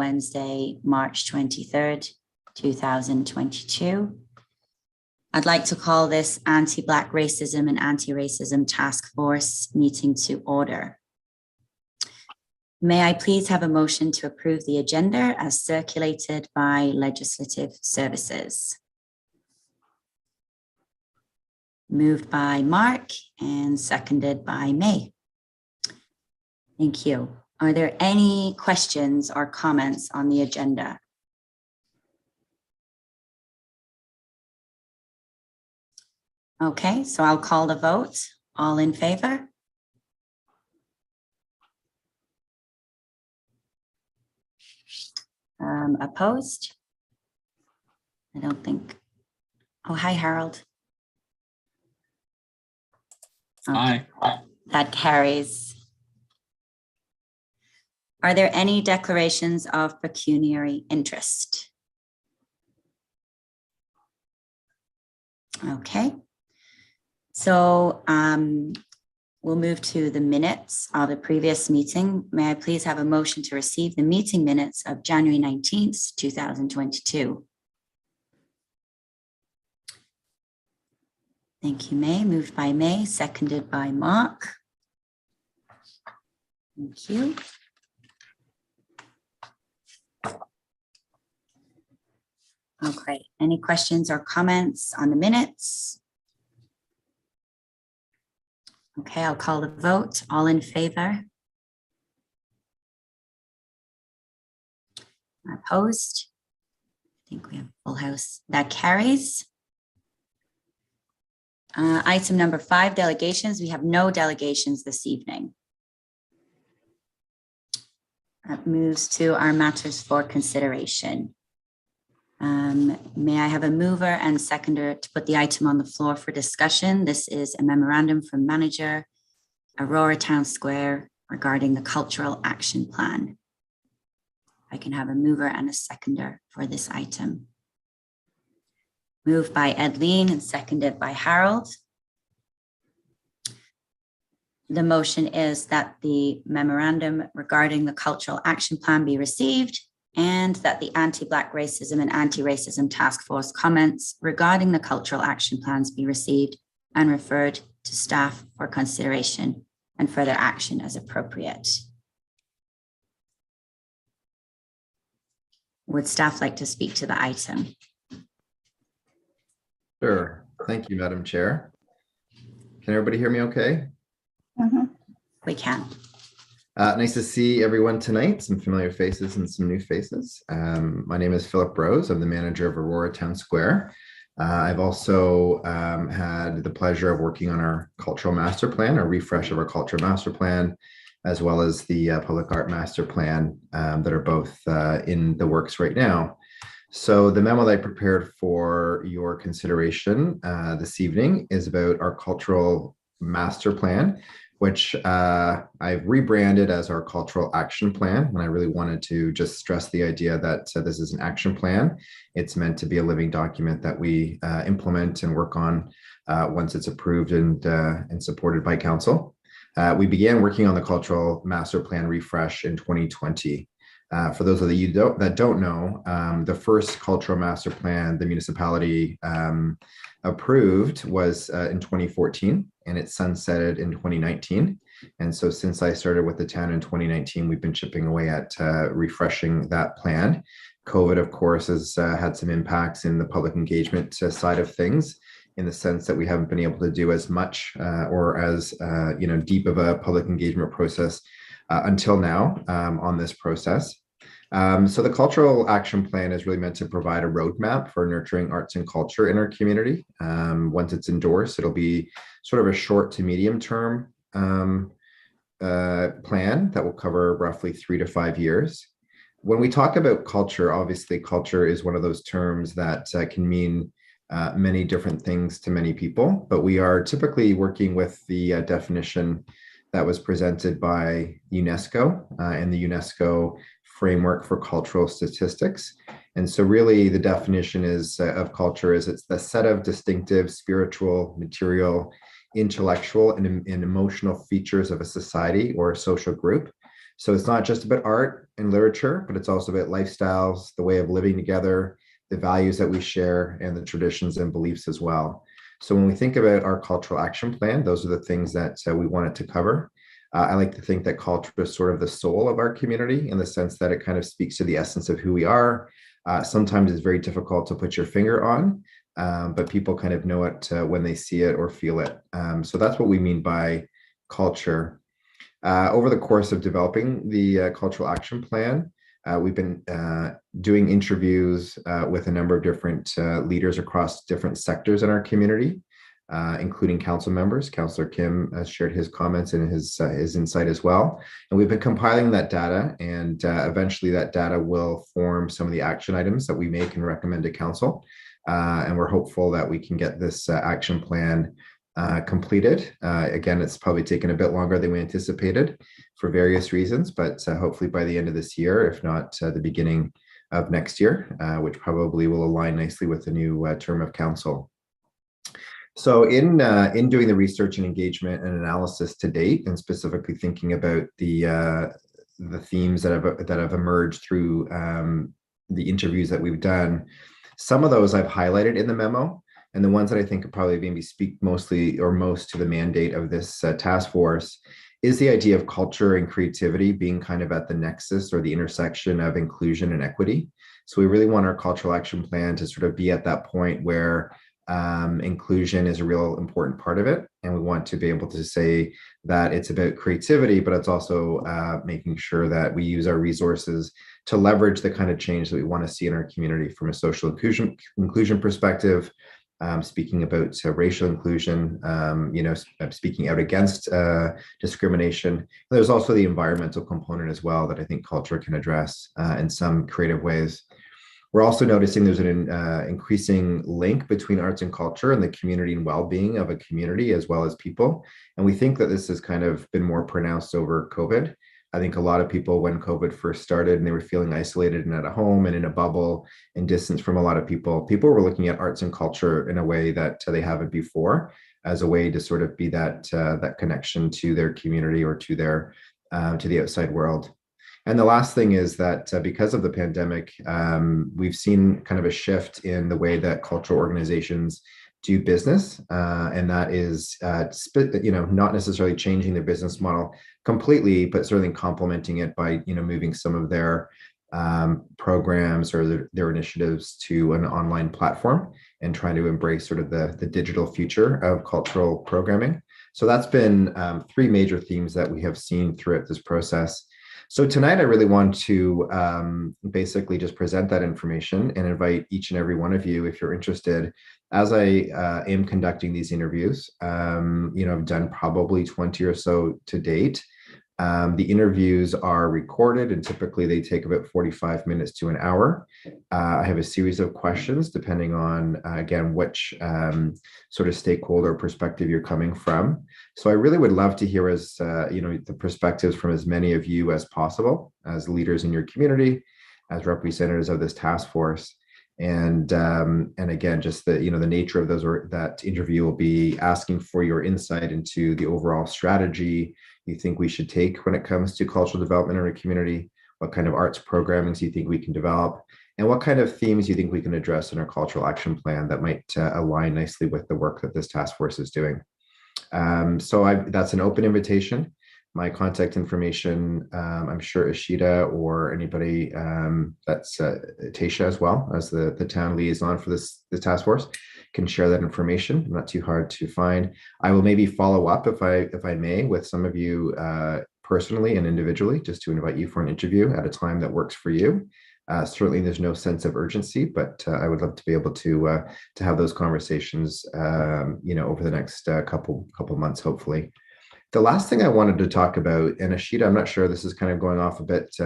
Wednesday, March 23rd, 2022. I'd like to call this Anti-Black Racism and Anti-Racism Task Force meeting to order. May I please have a motion to approve the agenda as circulated by Legislative Services? Moved by Mark and seconded by May. Thank you. Are there any questions or comments on the agenda? Okay, so I'll call the vote. All in favor? Opposed? I don't think. Oh, hi, Harold. Okay. Aye. That carries. Are there any declarations of pecuniary interest? Okay. So we'll move to the minutes of the previous meeting. May I please have a motion to receive the meeting minutes of January 19th, 2022? Thank you, May. Moved by May, seconded by Mark. Thank you. Okay, any questions or comments on the minutes? Okay, I'll call the vote. All in favor? Opposed? I think we have a full house. That carries. Item number 5, delegations. We have no delegations this evening. That moves to our matters for consideration. May I have a mover and seconder to put the item on the floor for discussion? This is a memorandum from manager Aurora Town Square regarding the cultural action plan. I can have a mover and a seconder for this item. Moved by Edleen and seconded by Harold. The motion is that the memorandum regarding the cultural action plan be received and that the Anti-Black Racism and Anti-Racism Task Force comments regarding the cultural action plans be received and referred to staff for consideration and further action as appropriate. Would staff like to speak to the item? Sure. Thank you, Madam Chair. Can everybody hear me okay? We can. Nice to see everyone tonight, some familiar faces and some new faces. My name is Philip Rose. I'm the manager of Aurora Town Square. I've also had the pleasure of working on our cultural master plan, a refresh of our cultural master plan, as well as the public art master plan that are both in the works right now. So the memo that I prepared for your consideration this evening is about our cultural master plan, which I've rebranded as our cultural action plan. And I really wanted to just stress the idea that this is an action plan. It's meant to be a living document that we implement and work on once it's approved and supported by council. We began working on the cultural master plan refresh in 2020. For those of you that don't know, the first cultural master plan the municipality approved was in 2014, and it sunsetted in 2019. And so since I started with the town in 2019, we've been chipping away at refreshing that plan. COVID, of course, has had some impacts in the public engagement side of things, in the sense that we haven't been able to do as much or as deep of a public engagement process until now on this process. So the cultural action plan is really meant to provide a roadmap for nurturing arts and culture in our community. Once it's endorsed, it'll be sort of a short to medium term plan that will cover roughly 3 to 5 years. When we talk about culture, obviously culture is one of those terms that can mean many different things to many people, but we are typically working with the definition that was presented by UNESCO and the UNESCO framework for cultural statistics. And so really the definition is of culture is it's the set of distinctive spiritual, material, intellectual, and emotional features of a society or a social group So it's not just about art and literature, but it's also about lifestyles, the way of living together, the values that we share, and the traditions and beliefs as well. So when we think about our cultural action plan, those are the things that we wanted to cover. I like to think that culture is sort of the soul of our community in the sense that it kind of speaks to the essence of who we are. Sometimes it's very difficult to put your finger on, but people kind of know it when they see it or feel it. So that's what we mean by culture. Over the course of developing the cultural action plan, we've been doing interviews with a number of different leaders across different sectors in our community, including council members. Councillor Kim has shared his comments and his insight as well. And we've been compiling that data, and eventually that data will form some of the action items that we make and recommend to council. And we're hopeful that we can get this action plan completed. Again, it's probably taken a bit longer than we anticipated for various reasons, but hopefully by the end of this year, if not the beginning of next year, which probably will align nicely with the new term of council. So in doing the research and engagement and analysis to date, and specifically thinking about the themes that have emerged through the interviews that we've done, some of those I've highlighted in the memo. And the ones that I think could probably maybe speak mostly or most to the mandate of this task force is the idea of culture and creativity being kind of at the nexus or the intersection of inclusion and equity. So we really want our cultural action plan to sort of be at that point where inclusion is a real important part of it. And we want to be able to say that it's about creativity, but it's also making sure that we use our resources to leverage the kind of change that we want to see in our community from a social inclusion perspective. Speaking about racial inclusion, speaking out against discrimination. There's also the environmental component as well that I think culture can address in some creative ways. We're also noticing there's an increasing link between arts and culture and the community and well-being of a community as well as people. And we think that this has kind of been more pronounced over COVID. I think a lot of people, when COVID first started and they were feeling isolated and at a home and in a bubble and distance from a lot of people were looking at arts and culture in a way that they haven't before, as a way to sort of be that connection to their community or to their to the outside world. And the last thing is that because of the pandemic, we've seen kind of a shift in the way that cultural organizations do business, and that is, not necessarily changing their business model completely, but certainly complementing it by, moving some of their programs or their initiatives to an online platform and trying to embrace sort of the digital future of cultural programming. So that's been three major themes that we have seen throughout this process. So tonight, I really want to basically just present that information and invite each and every one of you, if you're interested, as I am conducting these interviews. I've done probably 20 or so to date. The interviews are recorded and typically they take about 45 minutes to an hour. I have a series of questions depending on, again, which sort of stakeholder perspective you're coming from. So I really would love to hear the perspectives from as many of you as possible, as leaders in your community, as representatives of this task force. And again, just the nature of that interview will be asking for your insight into the overall strategy you think we should take when it comes to cultural development in our community, what kind of arts programming you think we can develop, and what kind of themes you think we can address in our cultural action plan that might align nicely with the work that this task force is doing. That's an open invitation. My contact information, I'm sure Ishita or anybody that's Tasha as well as the town liaison for the task force can share that information. Not too hard to find. I will maybe follow up if I may with some of you personally and individually, just to invite you for an interview at a time that works for you. Certainly, there's no sense of urgency, but I would love to be able to have those conversations, over the next couple months, hopefully. The last thing I wanted to talk about, and Ashita, I'm not sure, this is kind of going off a bit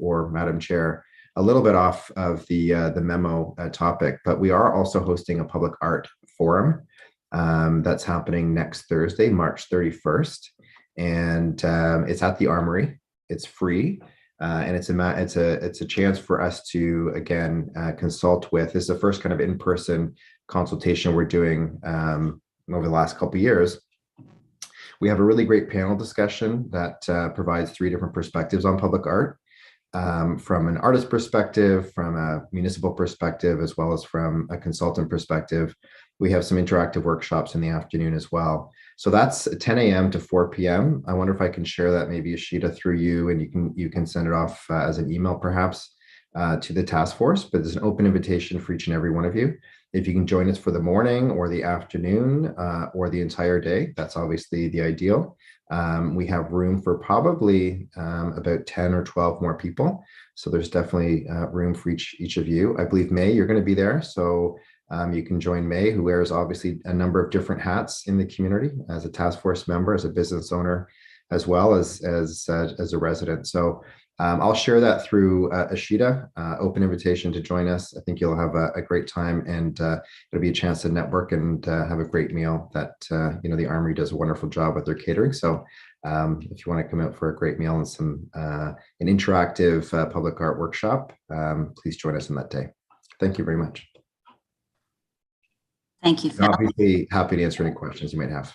or Madam Chair, a little bit off of the memo topic, but we are also hosting a public art forum that's happening next Thursday, March 31st. And it's at the Armory. It's free. And it's a chance for us to, again, consult with. This is the first kind of in-person consultation we're doing over the last couple of years We have a really great panel discussion that provides 3 different perspectives on public art, from an artist perspective, from a municipal perspective, as well as from a consultant perspective. We have some interactive workshops in the afternoon as well. So that's 10 a.m. to 4 p.m. I wonder if I can share that, maybe Ashita, through you, and you can send it off as an email perhaps to the task force. But there's an open invitation for each and every one of you. If you can join us for the morning or the afternoon or the entire day, that's obviously the ideal. We have room for probably about 10 or 12 more people. So there's definitely room for each of you. I believe, May, you're going to be there. So you can join May, who wears obviously a number of different hats in the community as a task force member, as a business owner, as well as a resident. So I'll share that through Ashita, open invitation to join us. I think you'll have a great time, and it'll be a chance to network and have a great meal that, the Armory does a wonderful job with their catering. So if you want to come out for a great meal and some an interactive public art workshop, please join us on that day. Thank you very much. Thank you, Phil. Obviously, happy to answer any questions you might have.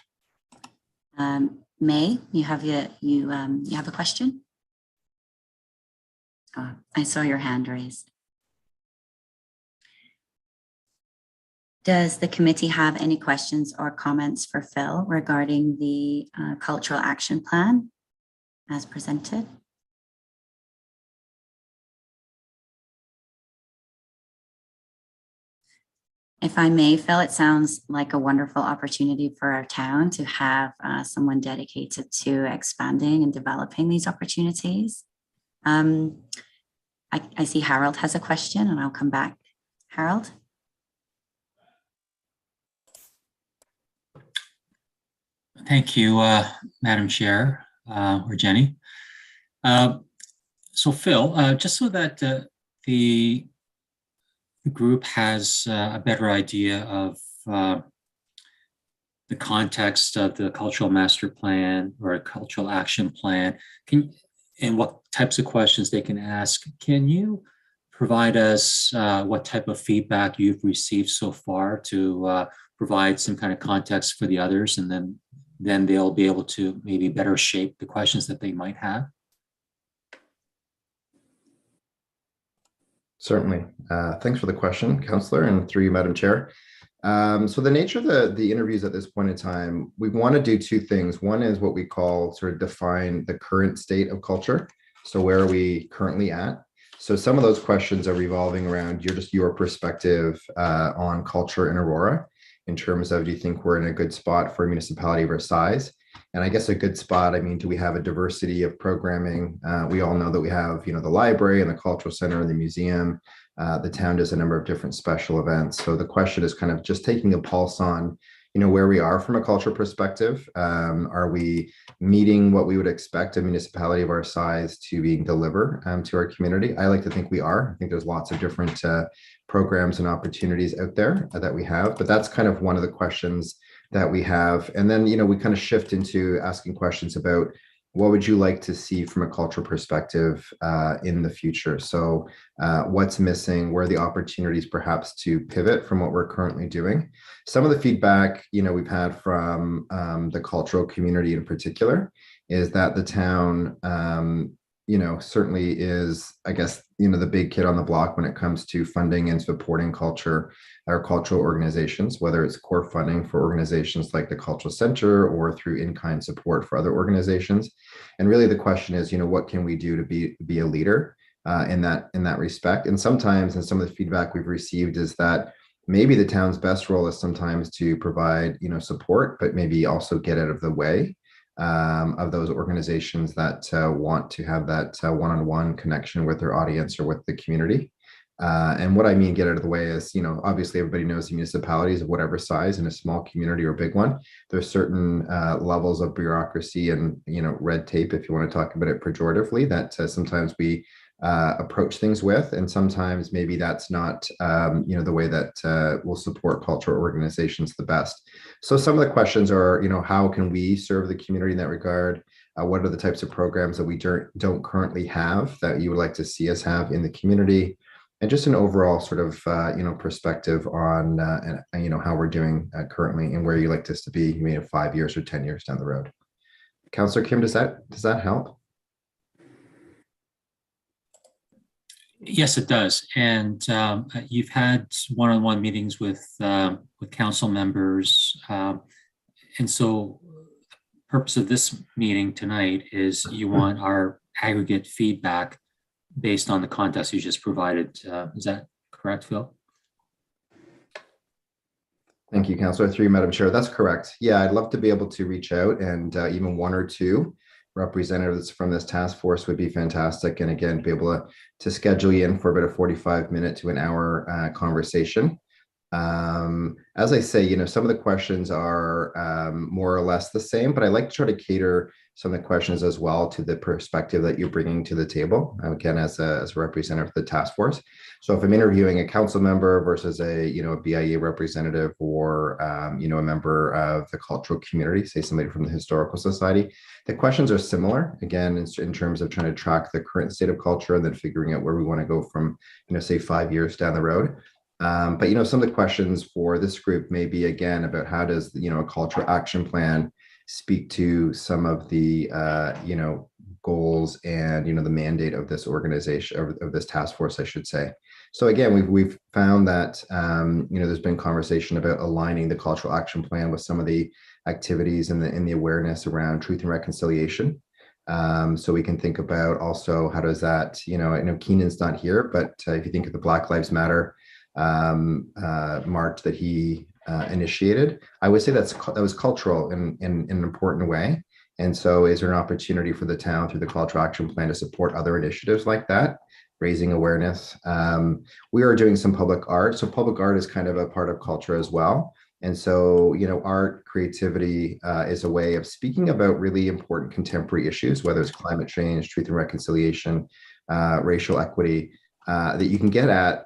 May, you have a question? Oh, I saw your hand raised. Does the committee have any questions or comments for Phil regarding the cultural action plan as presented? If I may, Phil, it sounds like a wonderful opportunity for our town to have someone dedicated to expanding and developing these opportunities. I see Harold has a question, and I'll come back. Harold? Thank you, Madam Chair, or Jenny. So Phil, just so that the group has a better idea of the context of the cultural master plan or a cultural action plan, and what types of questions they can ask, can you provide us what type of feedback you've received so far to provide some kind of context for the others, and then they'll be able to maybe better shape the questions that they might have? Certainly. Thanks for the question, Councillor, and through you, Madam Chair. So the nature of the interviews at this point in time, we want to do 2 things. One is what we call sort of define the current state of culture. So where are we currently at? So some of those questions are revolving around your perspective on culture in Aurora, in terms of, do you think we're in a good spot for a municipality of our size? And I guess a good spot, I mean, do we have a diversity of programming? We all know that we have, the library and the cultural center and the museum. The town does a number of different special events. So the question is kind of just taking a pulse on, where we are from a culture perspective. Are we meeting what we would expect a municipality of our size to deliver to our community? I like to think we are. I think there's lots of different programs and opportunities out there that we have, but that's kind of one of the questions that we have. And then, we kind of shift into asking questions about, what would you like to see from a cultural perspective in the future? So what's missing? Where are the opportunities perhaps to pivot from what we're currently doing? Some of the feedback, we've had from the cultural community in particular is that the town, certainly is, I guess, the big kid on the block when it comes to funding and supporting culture or cultural organizations, whether it's core funding for organizations like the Cultural Center or through in-kind support for other organizations. And really the question is, what can we do to be a leader in that respect? And sometimes, and some of the feedback we've received is that maybe the town's best role is sometimes to provide, support, but maybe also get out of the way of those organizations that want to have that one-on-one connection with their audience or with the community. And what I mean get out of the way is, obviously everybody knows the municipalities of whatever size, in a small community or a big one, there's certain levels of bureaucracy and, red tape, if you want to talk about it pejoratively, that sometimes we approach things with, and sometimes maybe that's not, the way that will support cultural organizations the best. So some of the questions are, how can we serve the community in that regard? What are the types of programs that we don't currently have that you would like to see us have in the community? And just an overall sort of, perspective on, how we're doing currently and where you like us to be, 5 years or 10 years down the road. Councillor Kim, does that help? Yes, it does. And you've had one-on-one meetings with council members. And so the purpose of this meeting tonight is you want our aggregate feedback based on the context you just provided. Is that correct, Phil? Thank you, Councillor. Through you, Madam Chair. That's correct. Yeah, I'd love to be able to reach out, and even one or two representatives from this task force would be fantastic. And again, be able to schedule you in for about a 45-minute to an hour conversation. As I say, some of the questions are more or less the same, but I like to try to cater some of the questions as well to the perspective that you're bringing to the table, again, as a representative of the task force. So if I'm interviewing a council member versus a BIA representative, or a member of the cultural community, say somebody from the Historical Society, the questions are similar, again, in terms of trying to track the current state of culture and then figuring out where we want to go from, say 5 years down the road. But some of the questions for this group may be, again, about how does a cultural action plan speak to some of the goals and the mandate of this organization, of this task force, I should say. So again, we've found that there's been conversation about aligning the cultural action plan with some of the activities and the awareness around truth and reconciliation. So we can think about also how does that, I know Keenan's not here, but if you think of the Black Lives Matter march that he initiated, I would say that was cultural in an important way. And so is there an opportunity for the town through the cultural action plan to support other initiatives like that, raising awareness? We are doing some public art. So public art is kind of a part of culture as well. And so, art, creativity is a way of speaking about really important contemporary issues, whether it's climate change, truth and reconciliation, racial equity, that you can get at.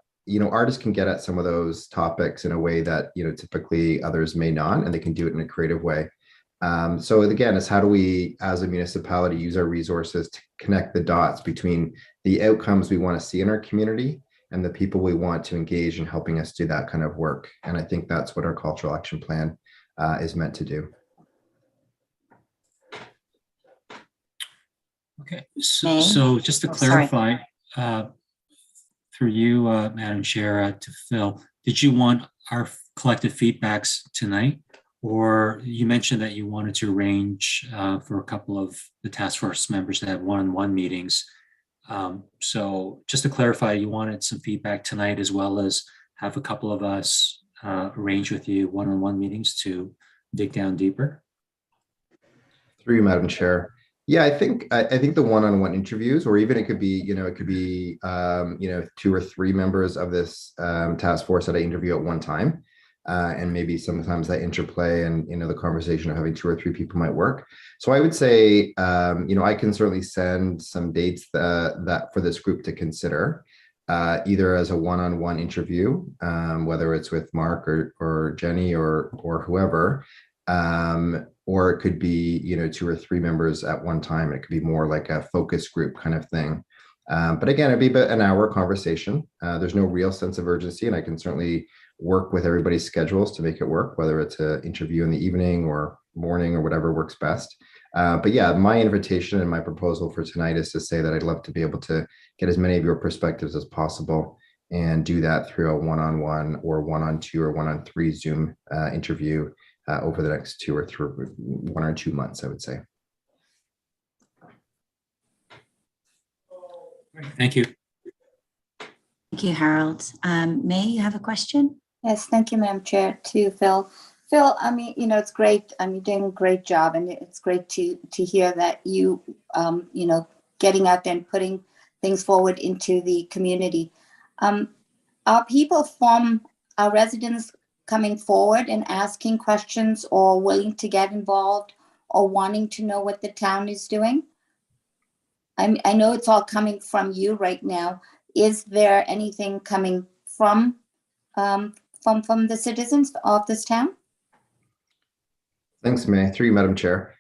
Artists can get at some of those topics in a way that, typically others may not, and they can do it in a creative way. So again, it's how do we, as a municipality, use our resources to connect the dots between the outcomes we want to see in our community and the people we want to engage in helping us do that kind of work. And I think that's what our cultural action plan is meant to do. Okay, so just to clarify, through you, Madam Chair, to Phil, did you want our collective feedbacks tonight? Or you mentioned that you wanted to arrange for a couple of the task force members to have one-on-one meetings. So just to clarify, you wanted some feedback tonight, as well as have a couple of us arrange with you one-on-one meetings to dig down deeper? Through you, Madam Chair. Yeah, I think the one-on-one interviews, or even it could be, 2 or 3 members of this task force that I interview at one time. And maybe sometimes that interplay and, the conversation of having 2 or 3 people might work. So I would say, I can certainly send some dates that for this group to consider, either as a one-on-one interview, whether it's with Mark or Jenny or whoever, or it could be, 2 or 3 members at one time. It could be more like a focus group kind of thing. But again, it'd be about an hour conversation. There's no real sense of urgency, and I can certainly work with everybody's schedules to make it work, whether it's an interview in the evening or morning or whatever works best. But yeah, my invitation and my proposal for tonight is to say that I'd love to be able to get as many of your perspectives as possible and do that through a one-on-one or one-on-2 or one-on-3 Zoom interview over the next 1 or 2 months, I would say. Thank you. Thank you, Harold. May, you have a question? Yes, thank you, Madam Chair, to Phil. Phil, I mean, it's great. You're doing a great job, and it's great to hear that you, getting out there and putting things forward into the community. Are people from our residents coming forward and asking questions, or willing to get involved, or wanting to know what the town is doing? I know it's all coming from you right now. Is there anything coming from the citizens of this town? Thanks, May. Through you, Madam Chair.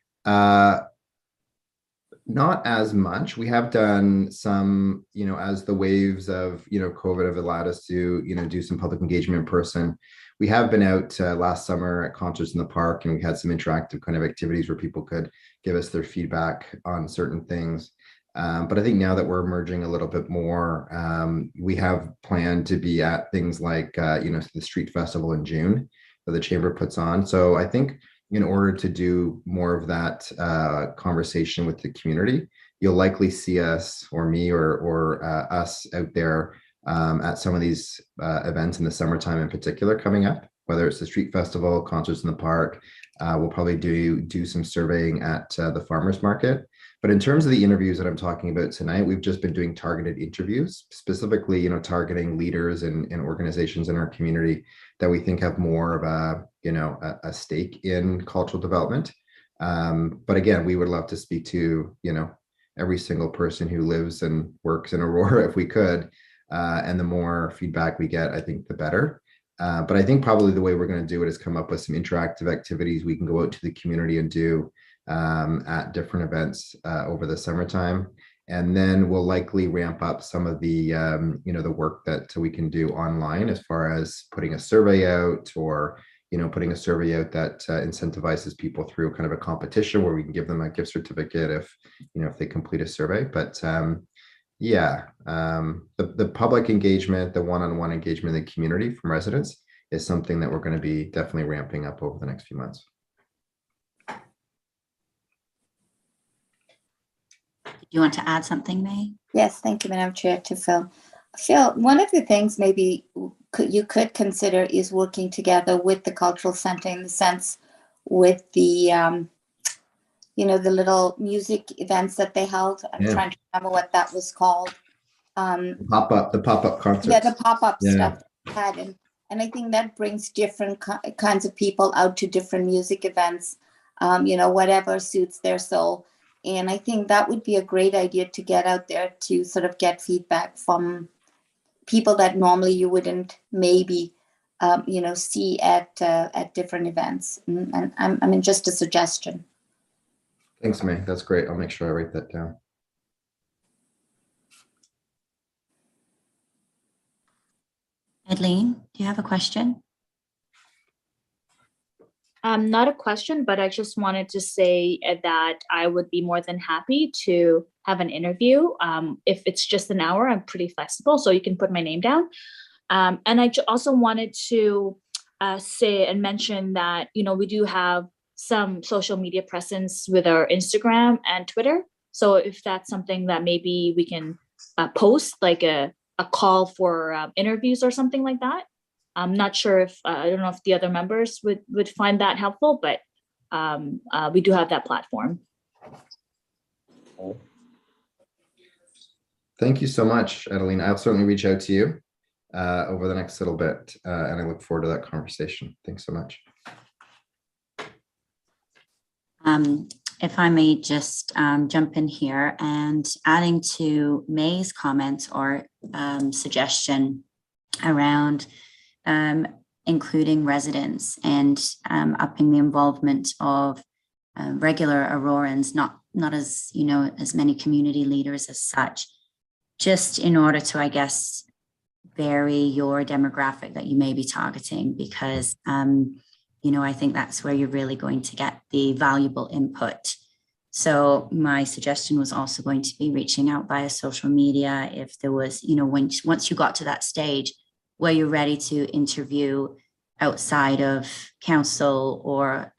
Not as much. We have done some, as the waves of, COVID have allowed us to, do some public engagement in person. We have been out last summer at concerts in the park, and we had some interactive kind of activities where people could give us their feedback on certain things. But I think now that we're emerging a little bit more, we have planned to be at things like, the street festival in June that the chamber puts on. So I think in order to do more of that conversation with the community, you'll likely see us or me or us out there at some of these events in the summertime in particular coming up, whether it's the street festival, concerts in the park. We'll probably do some surveying at the farmers market. But in terms of the interviews that I'm talking about tonight, we've just been doing targeted interviews, specifically, targeting leaders and organizations in our community that we think have more of a stake in cultural development. But again, we would love to speak to, every single person who lives and works in Aurora if we could. And the more feedback we get, I think the better. But I think probably the way we're going to do it is come up with some interactive activities we can go out to the community and do at different events over the summertime. And then we'll likely ramp up some of the, the work that we can do online as far as putting a survey out or, putting a survey out that incentivizes people through kind of a competition where we can give them a gift certificate if they complete a survey. But the public engagement, the one-on-one engagement in the community from residents is something that we're going to be definitely ramping up over the next few months. You want to add something, May? Yes, thank you, Madam Chair, to Phil. Phil, one of the things maybe you could consider is working together with the cultural center in the sense with the, the little music events that they held. I'm trying to remember what that was called. The pop-up concerts. Yeah, the pop-up stuff they had. And I think that brings different kinds of people out to different music events, whatever suits their soul. And I think that would be a great idea to get out there to sort of get feedback from people that normally you wouldn't maybe, see at different events. And I mean, just a suggestion. Thanks, May. That's great. I'll make sure I write that down. Eileen, do you have a question? Not a question, but I just wanted to say that I would be more than happy to have an interview. If it's just an hour, I'm pretty flexible, so you can put my name down. And I also wanted to say and mention that, we do have some social media presence with our Instagram and Twitter. So if that's something that maybe we can post, like a call for interviews or something like that. I'm not sure if, I don't know if the other members would find that helpful, but we do have that platform. Thank you so much, Adeline. I'll certainly reach out to you over the next little bit, and I look forward to that conversation. Thanks so much. If I may just jump in here and adding to May's comments or suggestion around including residents and upping the involvement of regular Aurorans, not as, as many community leaders as such, just in order to, I guess, vary your demographic that you may be targeting, because, I think that's where you're really going to get the valuable input. So my suggestion was also going to be reaching out via social media if there was, once you got to that stage where you're ready to interview outside of council or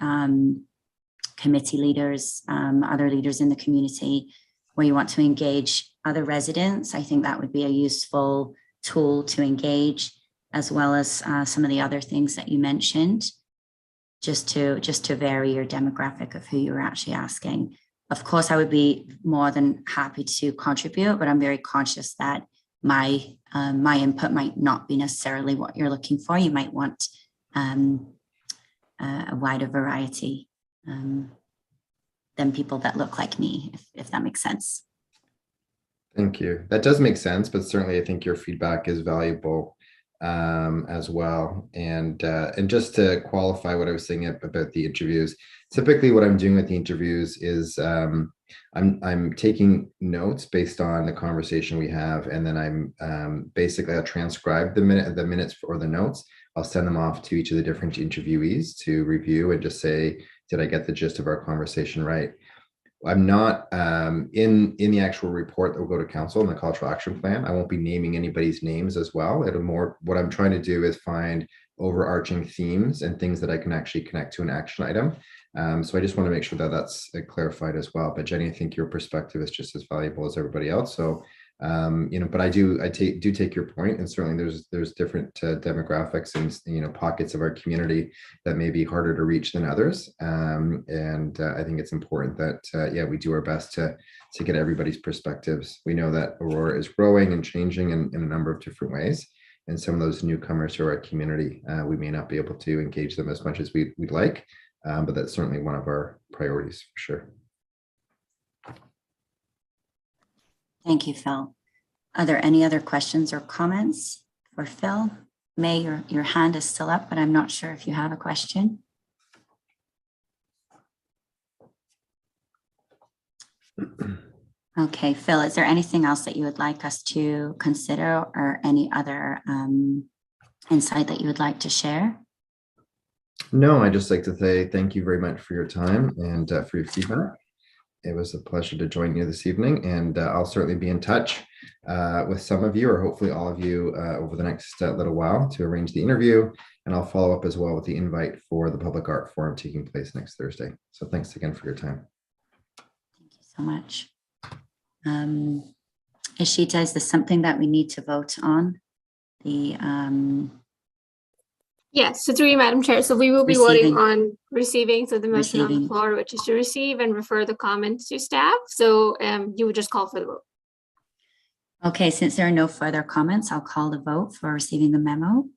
committee leaders, other leaders in the community, where you want to engage other residents. I think that would be a useful tool to engage, as well as some of the other things that you mentioned, just to vary your demographic of who you're actually asking. Of course, I would be more than happy to contribute, but I'm very conscious that my input might not be necessarily what you're looking for. You might want a wider variety than people that look like me, if that makes sense. Thank you. That does make sense, but certainly I think your feedback is valuable as well. And just to qualify what I was saying about the interviews, typically what I'm doing with the interviews is I'm taking notes based on the conversation we have, and then I'm basically I'll transcribe the minutes or the notes. I'll send them off to each of the different interviewees to review and just say, did I get the gist of our conversation right? I'm not in the actual report that will go to council in the cultural action plan. I won't be naming anybody's names as well. It'll more, what I'm trying to do is find overarching themes and things that I can actually connect to an action item. So I just want to make sure that that's clarified as well. But Jenny, I think your perspective is just as valuable as everybody else. So but I do take your point, and certainly there's different demographics and pockets of our community that may be harder to reach than others. I think it's important that we do our best to get everybody's perspectives. We know that Aurora is growing and changing in a number of different ways. And some of those newcomers to our community, we may not be able to engage them as much as we'd like, but that's certainly one of our priorities for sure. Thank you, Phil. Are there any other questions or comments for Phil? May, your hand is still up, but I'm not sure if you have a question. Okay, Phil, is there anything else that you would like us to consider, or any other insight that you would like to share? No, I'd just like to say thank you very much for your time and for your feedback. It was a pleasure to join you this evening, and I'll certainly be in touch with some of you, or hopefully all of you, over the next little while to arrange the interview. And I'll follow up as well with the invite for the Public Art Forum taking place next Thursday. So thanks again for your time. Thank you so much. Ishita, is this something that we need to vote on? The Yes, so through you, Madam Chair. So we will be Receiving. voting on receiving. So the motion on the Receiving. floor, which is to receive and refer the comments to staff. So you would just call for the vote. Okay, since there are no further comments, I'll call the vote for receiving the memo.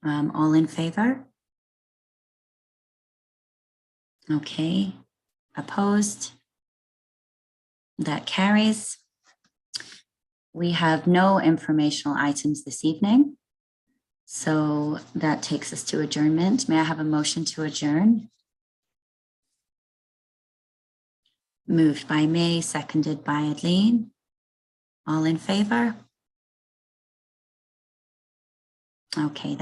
All in favor? Okay, opposed? That carries. We have no informational items this evening, so that takes us to adjournment. May I have a motion to adjourn? Moved by May, seconded by Adeline. All in favor? Okay, that